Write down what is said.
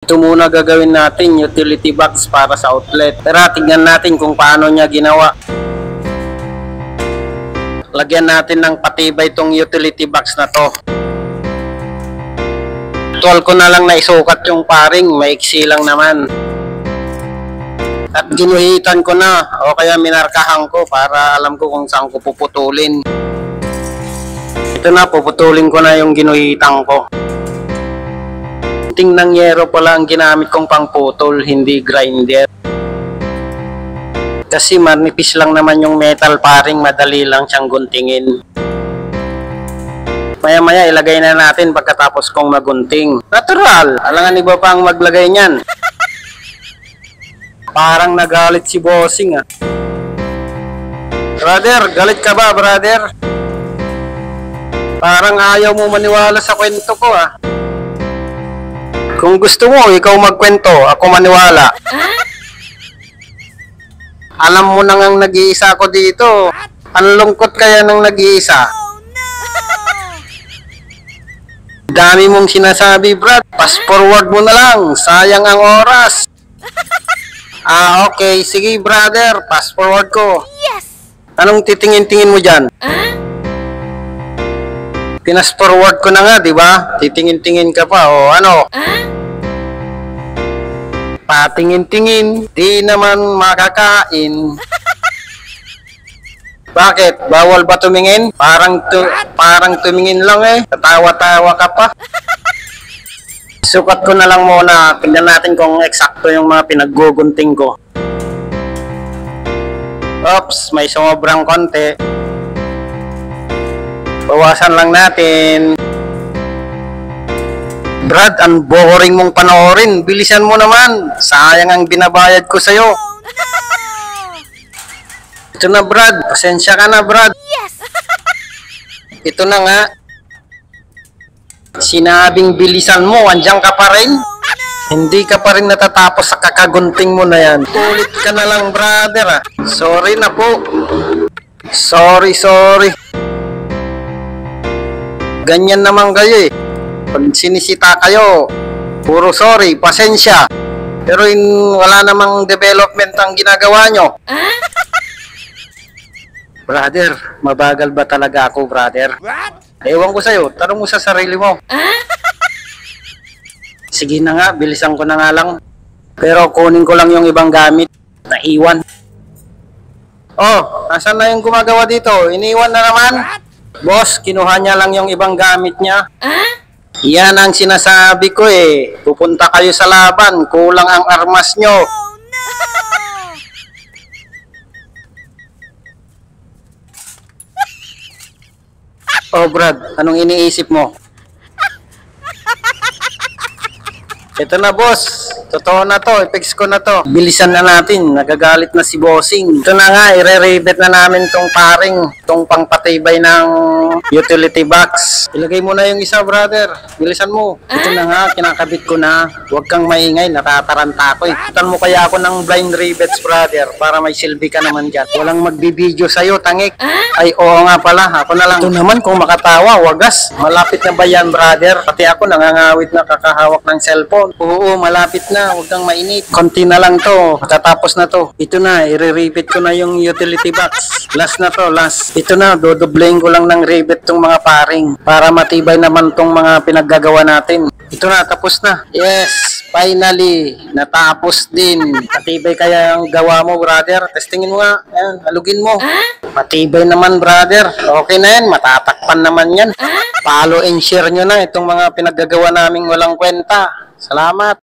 Ito muna gagawin natin, utility box para sa outlet. Tara, tignan natin kung paano niya ginawa. Lagyan natin ng patibay itong utility box na to. Tuwal ko na lang na isukat yung paring, maiksi lang naman. At ginuhitan ko na, o kaya minarkahan ko para alam ko kung saan ko puputulin. Ito na, puputulin ko na yung ginuhitan ko. Ng yero pala ang ginamit kong pangputol, hindi grinder. Kasi manipis lang naman yung metal paring, madali lang siyang guntingin. Maya maya ilagay na natin pagkatapos kong magunting. Natural, alangan iba pang maglagay niyan. Parang nagalit si bossing ah. Brother, galit ka ba brother? Parang ayaw mo maniwala sa kwento ko ah. Kung gusto mo, ikaw magkwento, ako maniwala. Alam mo na ngang nag-iisa ako dito. Ang lungkot kaya ng nag-iisa. Dami mong sinasabi, Brad. Fast forward mo na lang. Sayang ang oras. Okay. Sige, brother. Fast forward ko. Yes! Anong titingin-tingin mo dyan? Pinas forward ko na nga, di ba? Titingin-tingin ka pa, o ano? Patingin-tingin, di naman makakain. Bakit? Bawal ba tumingin? Parang tumingin lang eh. Tatawa-tawa ka pa. Sukat ko na lang muna. Tingnan natin kung eksakto yung mga pinaggugunting ko. Oops, may sobrang konti. Bawasan lang natin. Brad, ang boring mong panoorin. Bilisan mo naman. Sayang ang binabayad ko sa'yo. Ito na, Brad. Pasensya ka na, Brad. Yes! Ito na nga. Sinabing bilisan mo, andyan ka pa rin. Hindi ka pa rin natatapos sa kakagunting mo na yan. Ulit ka na lang, brother ah. Sorry na po. Sorry. Ganyan naman kayo eh. Pag sinisita kayo, puro sorry, pasensya. Pero wala namang development ang ginagawa nyo. Brother, mabagal ba talaga ako, brother? Ewan ko sa'yo, tanong mo sa sarili mo. Sige na nga, bilisan ko na nga lang. Pero kunin ko lang yung ibang gamit. Naiwan. Oh, nasan na yung gumagawa dito? Iniwan na naman? Boss, kinuha niya lang yung ibang gamit niya. Yan ang sinasabi ko eh. Pupunta kayo sa laban, kulang ang armas nyo. Oh Brad, anong iniisip mo? Ito na boss, totoo na to, i-fix ko na to. Bilisan na natin, nagagalit na si bossing. Ito na nga, ire-rebate na namin tong paring, tong pangpatibay ng utility box. Ilagay mo na yung isa brother, bilisan mo. Ito na nga, kinakabit ko na. Huwag kang maingay, natataranta ako eh. Itan mo kaya ako ng blind rivets brother, para may silbi ka naman dyan. Walang magbibideo sa'yo, tangik. Ay oo nga pala, ako na lang. Ito naman kung makatawa, wagas. Malapit na ba yan brother? Pati ako nangangawit na kakahawak ng cellphone. Oo, malapit na. Huwag kang mainit. Konti na lang to. Katapos na to. Ito na, i-repeat ko na yung utility box. Last na to, last. Ito na, dodoblein ko lang ng rivet tong mga paring para matibay naman tong mga pinaggagawa natin. Ito na, tapos na. Yes, finally. Natapos din. Matibay kaya ang gawa mo, brother. Testingin mo nga. Ayan, halugin mo. Matibay naman, brother. Okay na yan. Matatakpan naman yan. Follow and share nyo na itong mga pinaggagawa naming walang kwenta. Salamat.